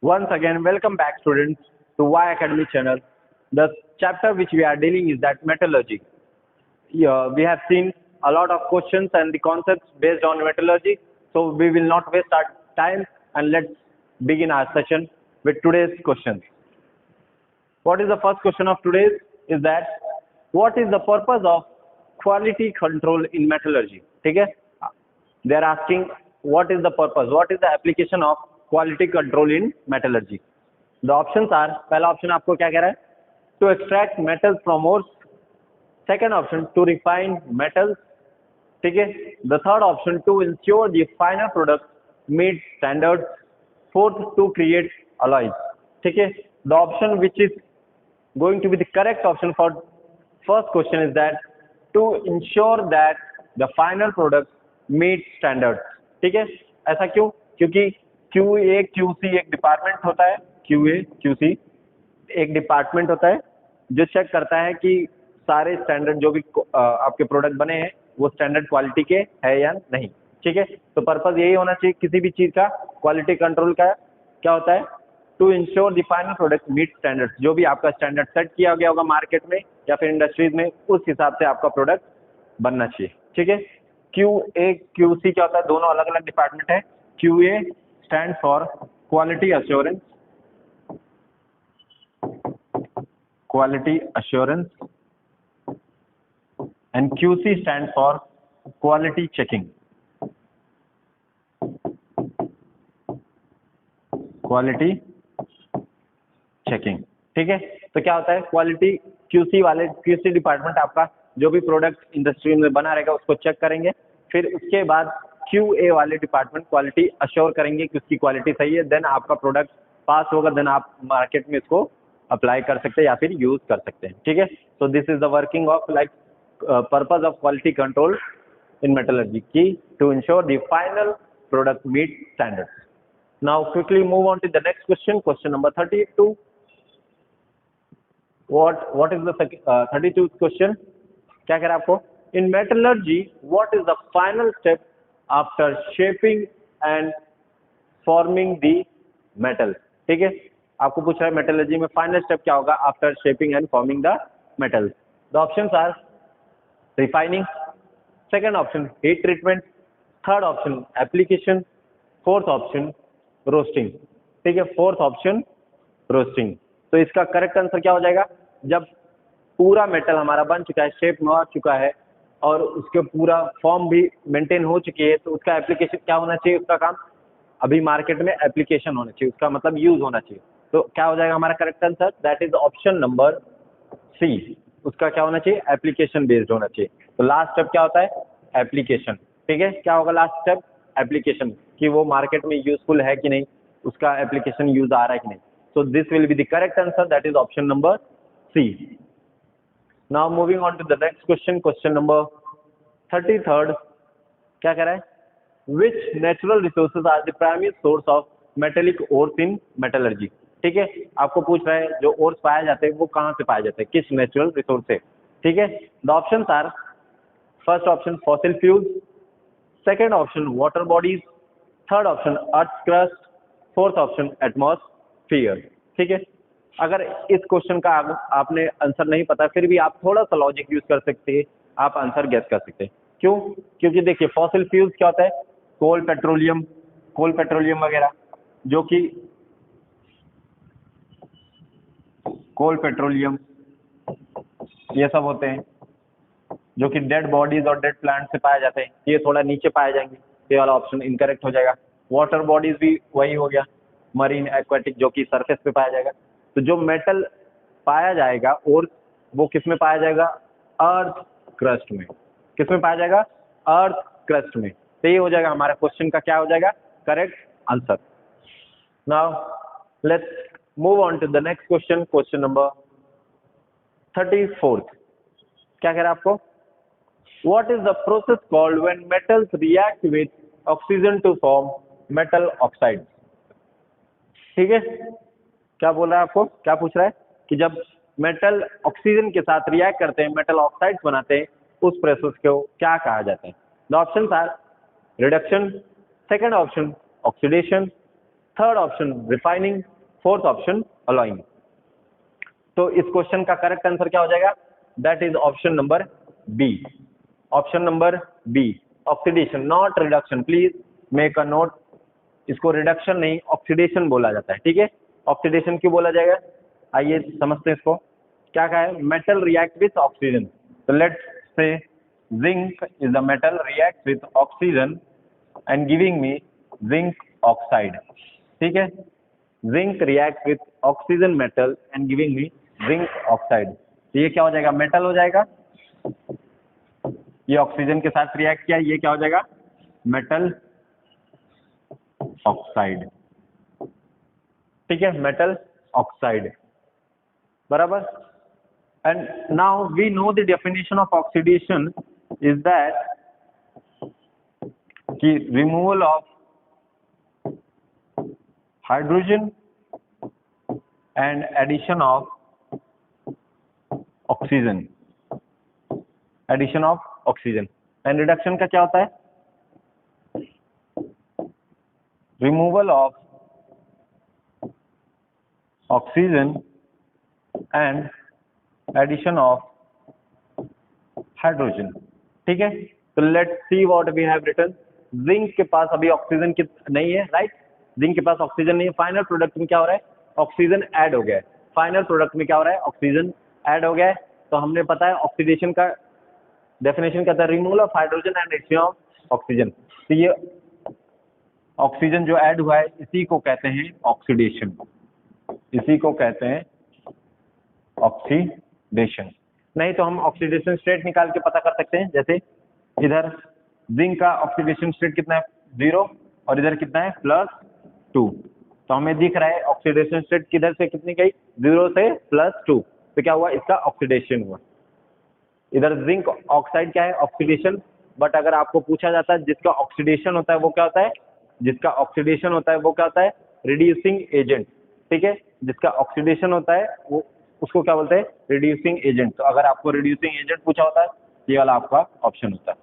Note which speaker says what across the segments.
Speaker 1: Once again, welcome back students to Y Academy channel. The chapter which we are dealing is that metallurgy. We have seen a lot of questions and the concepts based on metallurgy. So we will not waste our time and let's begin our session with today's questions. What is the first question of today's is that what is the purpose of quality control in metallurgy? ठीक है? They are asking what is the purpose, what is the application of quality control in metallurgy. The options are, पहला option आपको क्या कह रहा है? To extract metals from ores. Second option, to refine metals. ठीक है? The third option, to ensure the final product meet standards. Fourth, to create alloys. ठीक है? The option which is going to be the correct option for first question is that to ensure that the final product meet standards. ठीक है? ऐसा क्यों? क्योंकि QA QC एक department होता है, QA QC एक डिपार्टमेंट होता है जो चेक करता है कि सारे स्टैंडर्ड जो भी आपके प्रोडक्ट बने हैं वो स्टैंडर्ड क्वालिटी के है या नहीं. ठीक है? तो पर्पज यही होना चाहिए किसी भी चीज का, क्वालिटी कंट्रोल का क्या होता है? To ensure the final product meet standards. जो भी आपका स्टैंडर्ड सेट किया गया होगा मार्केट में या फिर इंडस्ट्रीज में, उस हिसाब से आपका प्रोडक्ट बनना चाहिए. ठीक है? QA QC क्या होता है? दोनों अलग अलग डिपार्टमेंट है. QA stands for quality assurance, and QC stands for quality checking. ठीक है? तो क्या होता है? क्वालिटी QC वाले, QC डिपार्टमेंट आपका जो भी प्रोडक्ट इंडस्ट्री में बना रहेगा उसको चेक करेंगे. फिर उसके बाद QA वाले डिपार्टमेंट क्वालिटी अश्योर करेंगे कि उसकी क्वालिटी सही है. देन आपका प्रोडक्ट पास होगा, देन आप मार्केट में इसको अप्लाई कर सकते हैं या फिर यूज कर सकते हैं. ठीक है? So this is the working of like purpose of quality control in metallurgy की to ensure the final product meet standards. Now quickly move on to the next question, question number 32. what is the 32 question? क्या कह रहा है आपको? In metallurgy what is the final step after shaping and forming the metal. ठीक है? आपको पूछ रहा है मेटलर्जी में फाइनल स्टेप क्या होगा after shaping and forming the metal. The options are refining, second option heat treatment, third option application, fourth option roasting. ठीक है? Fourth option roasting. तो इसका करेक्ट आंसर क्या हो जाएगा? जब पूरा मेटल हमारा बन चुका है, शेप में आ चुका है और उसके पूरा फॉर्म भी मेंटेन हो चुकी है, तो उसका एप्लीकेशन क्या होना चाहिए? उसका काम अभी मार्केट में एप्लीकेशन होना चाहिए, उसका मतलब यूज होना चाहिए. तो क्या हो जाएगा हमारा correct answer? That is option number C. उसका क्या होना चाहिए? एप्लीकेशन बेस्ड होना चाहिए. तो लास्ट स्टेप क्या होता है? एप्लीकेशन. ठीक है? क्या होगा लास्ट स्टेप? एप्लीकेशन, कि वो मार्केट में यूजफुल है कि नहीं, उसका एप्लीकेशन यूज आ रहा है कि नहीं. So this will be the correct answer, that is option number C. Now moving on to the next question, question number 33rd. क्या कह रहा है? Which natural resources are the primary source of metallic ores in metallurgy? ठीक है? आपको पूछ रहा है जो ores पाए जाते हैं वो कहाँ से पाए जाते हैं, किस नेचुरल रिसोर्स से. ठीक है? The options are first option fossil fuels, second option water bodies, third option earth crust, fourth option atmosphere. ठीक है? अगर इस क्वेश्चन का आपने आंसर नहीं पता फिर भी आप थोड़ा सा लॉजिक यूज कर सकते हैं, आप आंसर गेस कर सकते हैं. क्यों? क्योंकि देखिए फॉसिल फ्यूल्स क्या होता है? कोल पेट्रोलियम वगैरह, जो कि कोल पेट्रोलियम ये सब होते हैं जो कि डेड बॉडीज और डेड प्लांट से पाए जाते हैं. ये थोड़ा नीचे पाए जाएंगे, ये वाला ऑप्शन इनकरेक्ट हो जाएगा. वाटर बॉडीज भी वही हो गया, मरीन एक्वेटिक, जो कि सरफेस पे पाया जाएगा. तो जो मेटल पाया जाएगा और वो किस में पाया जाएगा? अर्थ क्रस्ट में. किस में पाया जाएगा? अर्थ क्रस्ट में. तो ये हो जाएगा हमारा क्वेश्चन का क्या हो जाएगा correct answer. Now let's move on to the next question, question number 34. क्या कह रहा है आपको? What is the process called when metals react with oxygen to form metal oxide. ठीक है? क्या बोल रहा है आपको? क्या पूछ रहा है कि जब मेटल ऑक्सीजन के साथ रिएक्ट करते हैं, मेटल ऑक्साइड्स बनाते हैं, उस प्रोसेस को क्या कहा जाता है? The options are reduction, second option oxidation, third option refining, fourth option alloying. तो इस क्वेश्चन का करेक्ट आंसर क्या हो जाएगा? That is option number B. Option number B, oxidation not reduction. Please make a note, इसको reduction नहीं oxidation बोला जाता है, ठीक है। ऑक्सीडेशन क्यों बोला जाएगा, आइए समझते हैं इसको। क्या कहा है? Metal react with oxygen. तो let's say zinc is the metal react with oxygen and giving me zinc oxide, ठीक है। Zinc react with oxygen metal and giving me zinc oxide. तो ये क्या हो जाएगा? मेटल हो जाएगा। ये ऑक्सीजन के साथ रिएक्ट किया, ये क्या हो जाएगा? मेटल ऑक्साइड, ठीक है, मेटल ऑक्साइड, बराबर। And now we know the definition of oxidation is that कि removal of hydrogen and addition of oxygen, addition of oxygen. And reduction का क्या होता है? Removal of oxygen and addition of hydrogen, ठीक है। तो let's see what we have written. Zinc के पास अभी ऑक्सीजन नहीं है, राइट। जिंक के पास ऑक्सीजन नहीं है, फाइनल प्रोडक्ट में क्या हो रहा है? ऑक्सीजन ऐड हो गया है। फाइनल प्रोडक्ट में क्या हो रहा है? ऑक्सीजन ऐड हो गया है। तो हमने पता है ऑक्सीडेशन का डेफिनेशन क्या था? Removal of hydrogen and addition of oxygen. तो ये ऑक्सीजन जो ऐड हुआ है इसी को कहते हैं ऑक्सीडेशन, इसी को कहते हैं ऑक्सीडेशन। नहीं तो हम ऑक्सीडेशन स्टेट निकाल के पता कर सकते हैं। जैसे इधर जिंक का ऑक्सीडेशन स्टेट कितना है? 0, और इधर कितना है? +2। तो हमें दिख रहा है ऑक्सीडेशन स्टेट किधर से कितनी गई? 0 से +2। तो क्या हुआ? इसका ऑक्सीडेशन हुआ। इधर जिंक ऑक्साइड क्या है? ऑक्सीडेशन। बट अगर आपको पूछा जाता है जिसका ऑक्सीडेशन होता है वो क्या होता है? जिसका ऑक्सीडेशन होता है वो क्या होता है? रिड्यूसिंग एजेंट, ठीक है। जिसका ऑक्सीडेशन होता है वो उसको क्या बोलते हैं? Reducing agent. तो अगर आपको रिड्यूसिंग एजेंट पूछा होता है ये वाला आपका ऑप्शन होता है,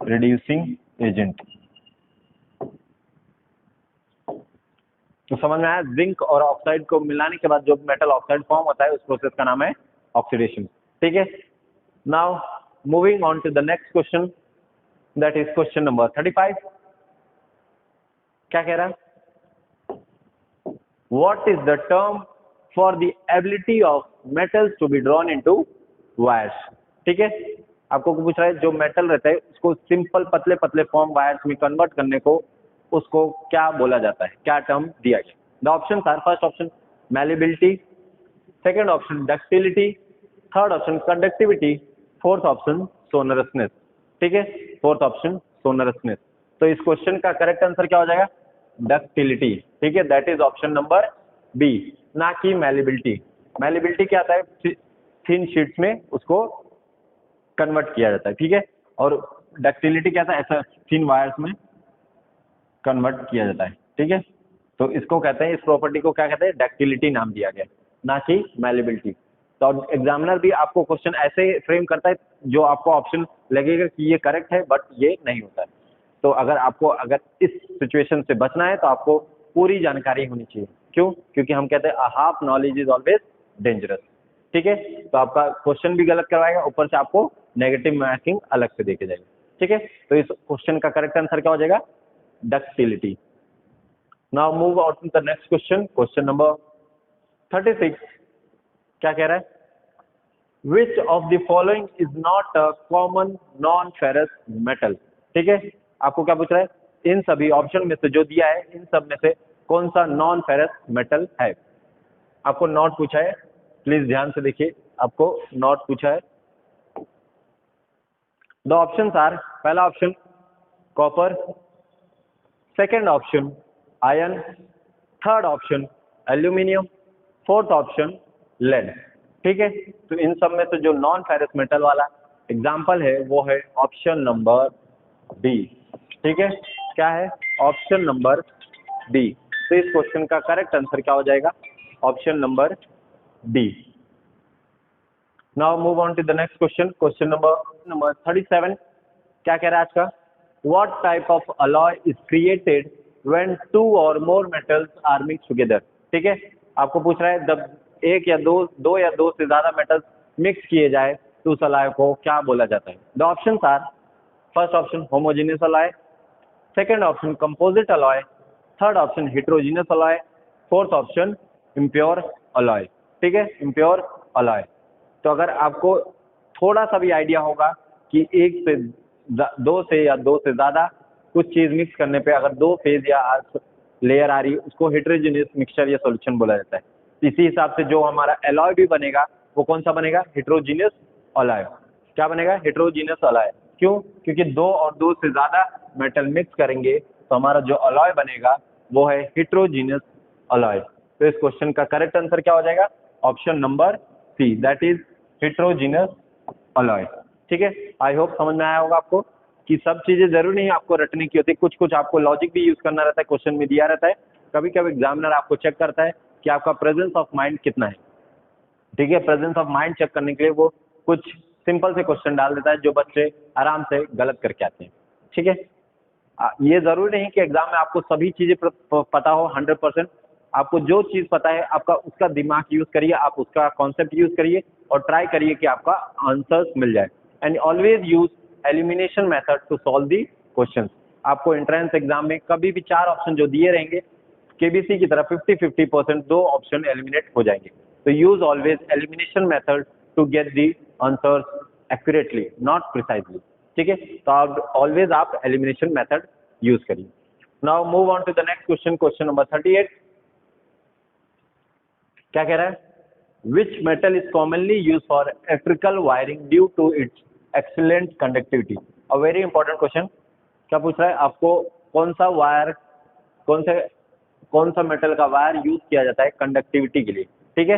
Speaker 1: रिड्यूसिंग एजेंट। तो समझ में आया? जिंक और ऑक्साइड को मिलाने के बाद जो मेटल ऑक्साइड फॉर्म होता है उस प्रोसेस का नाम है ऑक्सीडेशन, ठीक है। Now moving on to the next question, that is question number 35। क्या कह रहा है? What is the term for the ability of metals to be drawn into wires? ठीक है, आपको पूछ रहा है जो मेटल रहता है उसको सिंपल पतले पतले फॉर्म वायर्स में कन्वर्ट करने को उसको क्या बोला जाता है? क्या टर्म दिया गया? The option are, first option malleability, second option ductility, third option conductivity, fourth option sonorousness, ठीक है। Fourth option sonorousness. तो इस क्वेश्चन का करेक्ट आंसर क्या हो जाएगा? डक्टिलिटी, ठीक है। That is option number B, ना कि मैलिबिलिटी। मैलिबिलिटी क्या आता है? थिन शीट्स में उसको कन्वर्ट किया जाता है, ठीक है। और डक्टिलिटी क्या था? ऐसा थिन वायर्स में कन्वर्ट किया जाता है, ठीक है। तो इसको कहते हैं, इस प्रॉपर्टी को क्या कहते हैं? डक्टिलिटी नाम दिया गया, ना कि मैलिबिलिटी। तो एग्जामिनर भी आपको क्वेश्चन ऐसे फ्रेम करता है जो आपको ऑप्शन लगेगा कि ये करेक्ट है बट ये नहीं होता है। तो अगर इस सिचुएशन से बचना है तो आपको पूरी जानकारी होनी चाहिए। क्यों? क्योंकि हम कहते हैं half knowledge is always dangerous, ठीक है। तो आपका क्वेश्चन भी गलत करवाएगा, ऊपर से आपको नेगेटिव मार्किंग अलग से देके जाएगी, ठीक है। तो इस क्वेश्चन का करेक्ट आंसर क्या हो जाएगा? Ductility. Now move on to the next question, question number 36। क्या कह रहा है? Which of the following is not a common non ferrous metal, ठीक है। आपको क्या पूछ रहा है? इन सभी ऑप्शन में से जो दिया है इन सब में से कौन सा नॉन फेरस मेटल है? आपको नॉट पूछा है, प्लीज ध्यान से देखिए, आपको नॉट पूछा है। द ऑप्शंस आर, पहला option copper, second option iron, third option aluminium, fourth option lead, ठीक है। तो इन सब में से जो नॉन फेरस मेटल वाला एग्जाम्पल है वो है ऑप्शन नंबर डी, ठीक है। क्या है? Option number D. तो इस क्वेश्चन का करेक्ट आंसर क्या हो जाएगा? Option number D. Now move on to the next question, question number 37। क्या कह रहा है आज का? What type of alloy is created when two or more metals are mixed together। ठीक है, आपको पूछ रहा है जब एक या दो या दो से ज्यादा मेटल्स मिक्स किए जाए तो उस अलाय को क्या बोला जाता है। The options are, first option homogeneous alloy, second option composite alloy, third option heterogeneous alloy, fourth option impure alloy. ठीक है, इम्प्योर अलाय। तो अगर आपको थोड़ा सा भी आइडिया होगा कि एक से दो से या दो से ज्यादा कुछ चीज मिक्स करने पे अगर दो फेज या लेयर आ रही है उसको हेट्रोजीनियस मिक्सचर या सॉल्यूशन बोला जाता है। इसी हिसाब से जो हमारा एलॉय भी बनेगा वो कौन सा बनेगा, हेट्रोजीनियस अलाय। क्या बनेगा, हेट्रोजीनियस अलाय। क्यों, क्योंकि दो और दो से ज्यादा मेटल मिक्स करेंगे तो हमारा जो अलॉय बनेगा वो है हेट्रोजीनियस अलॉय। तो इस क्वेश्चन का करेक्ट आंसर क्या हो जाएगा, option number C, that is heterogeneous alloy. ठीक है, आई होप समझ में आया होगा आपको कि सब चीजें जरूरी नहीं आपको रटने की होती, कुछ कुछ आपको लॉजिक भी यूज करना रहता है, क्वेश्चन में दिया रहता है। कभी कभी एग्जामिनर आपको चेक करता है कि आपका प्रेजेंस ऑफ माइंड कितना है। ठीक है, प्रेजेंस ऑफ माइंड चेक करने के लिए वो कुछ सिंपल से क्वेश्चन डाल देता है जो बच्चे आराम से गलत करके आते हैं। ठीक है, ये जरूरी नहीं कि एग्जाम में आपको सभी चीजें पता हो 100%। आपको जो चीज पता है आपका उसका दिमाग यूज करिए, आप उसका कॉन्सेप्ट यूज करिए और ट्राई करिए कि आपका आंसर्स मिल जाए। And always use elimination method to solve the questions. आपको एंट्रेंस एग्जाम में कभी भी 4 ऑप्शन जो दिए रहेंगे केबीसी की तरह 50-50% 2 ऑप्शन एलिमिनेट हो जाएंगे। तो use always elimination method to get the answers accurately, not precisely. ठीक है, तो आप ऑलवेज आप एलिमिनेशन मेथड यूज करिए। Now move on to the next question, question number 38। क्या कह रहा है, which metal is commonly use for electrical wiring due to its excellent conductivity. A very important question. क्या पूछ रहा है आपको, कौन सा वायर, कौन सा मेटल का वायर यूज किया जाता है कंडक्टिविटी के लिए। ठीक है,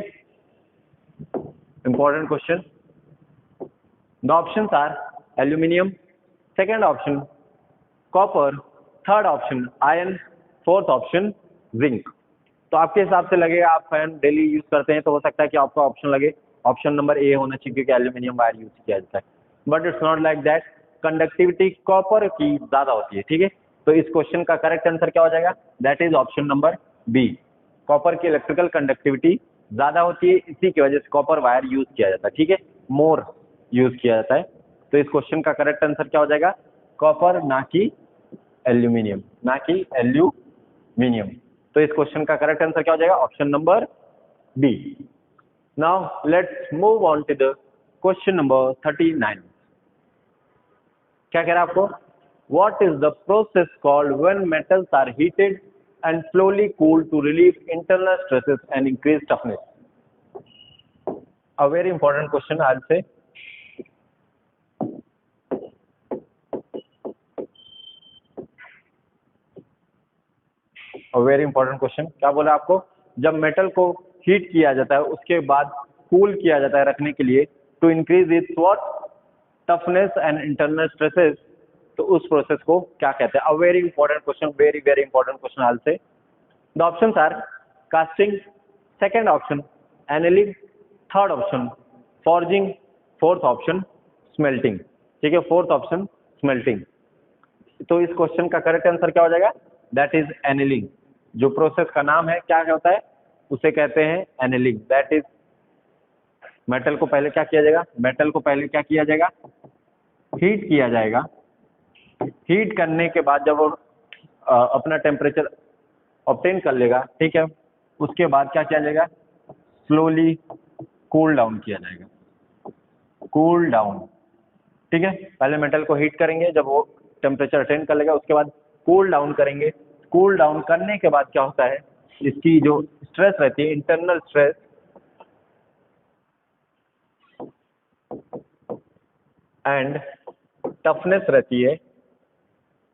Speaker 1: important question. The options are aluminium, second option copper, third option iron, fourth option zinc. तो आपके हिसाब से लगेगा, आप फैन डेली यूज करते हैं तो हो सकता है कि आपका ऑप्शन लगे ऑप्शन नंबर ए होना चाहिए क्योंकि एल्यूमिनियम वायर यूज किया जाता है, but it's not like that. Conductivity copper की ज्यादा होती है। ठीक है, तो इस क्वेश्चन का करेक्ट आंसर क्या हो जाएगा, that is option number B. Copper की इलेक्ट्रिकल कंडक्टिविटी ज्यादा होती है, इसी की वजह से कॉपर वायर यूज किया जाता है। ठीक है, मोर यूज किया जाता है। तो इस क्वेश्चन का करेक्ट आंसर क्या हो जाएगा, कॉपर, ना कि एल्यूमिनियम, ना कि एल्यूमिनियम। तो इस क्वेश्चन का करेक्ट आंसर क्या हो जाएगा, option number B. Now let's move on to the question number 39। क्या कह रहा है आपको, what is the process called when metals are heated and slowly cooled to relieve internal stresses and increase toughness. A very important question आज से। Very important question. क्या बोला आपको, जब मेटल को हीट किया जाता है उसके बाद कूल किया जाता है रखने के लिए to increase its what, toughness and internal stresses, तो उस प्रोसेस को क्या कहते हैं। A very important question, very very important question हाल से। The options are casting, second option annealing, third option forging, fourth option smelting. ठीक है, फोर्थ ऑप्शन स्मेल्टिंग। तो इस क्वेश्चन का करेक्ट आंसर क्या हो जाएगा, दैट इज एनेलिंग। जो प्रोसेस का नाम है क्या होता है, उसे कहते हैं एनेलिंग। दैट इज, मेटल को पहले क्या किया जाएगा, मेटल को पहले क्या किया जाएगा, हीट किया जाएगा। हीट करने के बाद जब वो अपना टेम्परेचर ऑब्टेन कर लेगा, ठीक है, उसके बाद क्या किया जाएगा, स्लोली कूल डाउन किया जाएगा, कूल डाउन। ठीक है, पहले मेटल को हीट करेंगे, जब वो टेम्परेचर अटेन कर लेगा उसके बाद कूल डाउन करेंगे। कूल डाउन करने के बाद क्या होता है, इसकी जो स्ट्रेस रहती है, इंटरनल स्ट्रेस एंड टफनेस रहती है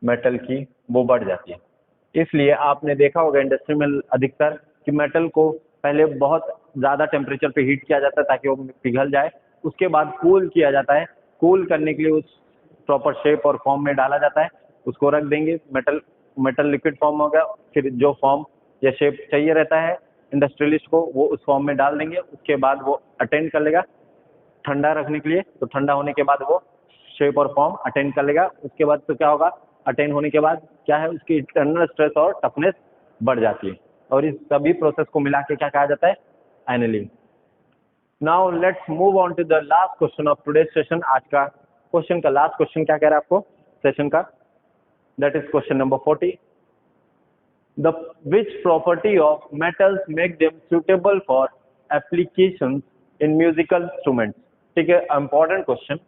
Speaker 1: मेटल की, वो बढ़ जाती है। इसलिए आपने देखा होगा इंडस्ट्री में अधिकतर कि मेटल को पहले बहुत ज़्यादा टेम्परेचर पे हीट किया जाता है ताकि वो पिघल जाए, उसके बाद कूल किया जाता है। कूल करने के लिए उस प्रॉपर शेप और फॉर्म में डाला जाता है, उसको रख देंगे, मेटल लिक्विड फॉर्म हो गया। फिर जो फॉर्म या शेप चाहिए रहता है इंडस्ट्रियलिस्ट को, वो उस फॉर्म में डाल देंगे। उसके बाद वो अटेंड कर लेगा ठंडा रखने के लिए, तो ठंडा होने के बाद वो शेप और फॉर्म अटेंड कर लेगा। उसके बाद तो क्या होगा, अटेन होने के बाद क्या है, उसकी इंटरनल स्ट्रेस और टफनेस बढ़ जाती है, और इस सभी प्रोसेस को मिला के क्या कहा जाता है, annealing. Now let's move on to the last question of today session. आज का क्वेश्चन का लास्ट क्वेश्चन क्या कह रहा है आपको सेशन का, that is question number 40। The which property of metals make them suitable for applications in musical instruments? ठीक है, important question।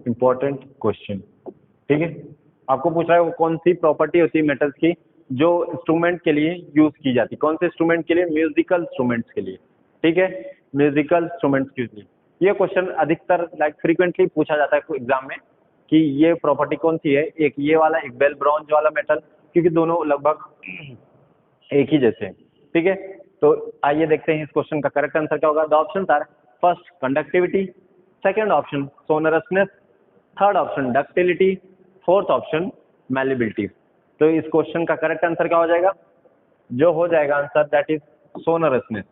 Speaker 1: important question, ठीक है, आपको पूछ रहा है वो कौन सी प्रॉपर्टी होती है मेटल्स की जो इंस्ट्रूमेंट के लिए यूज की जाती है, कौन से इंस्ट्रूमेंट के लिए, म्यूजिकल इंस्ट्रूमेंट्स के लिए, ठीक है, म्यूजिकल इंस्ट्रूमेंट्स के लिए। ये क्वेश्चन अधिकतर फ्रीक्वेंटली पूछा जाता है एग्जाम में कि ये प्रॉपर्टी कौन सी है, एक ये वाला, एक बेल ब्रॉन्ज वाला मेटल, क्योंकि दोनों लगभग एक ही जैसे हैं, ठीक है। तो आइए देखते हैं इस क्वेश्चन का करेक्ट आंसर क्या होगा। The option are first conductivity, second option sonorousness, third option ductility, fourth option malleability. तो इस क्वेश्चन का करेक्ट आंसर क्या हो जाएगा, जो हो जाएगा आंसर दैट इज सोनरसनेस।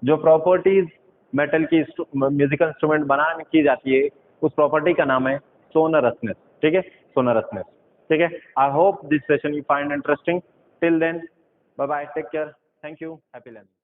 Speaker 1: जो प्रॉपर्टीज मेटल की म्यूजिकल इंस्ट्रूमेंट बनाने की जाती है उस प्रॉपर्टी का नाम है सोनरसनेस, ठीक है, सोनरसनेस, ठीक है। I hope this session you find interesting. Till then, bye bye, take care, thank you, happy learning.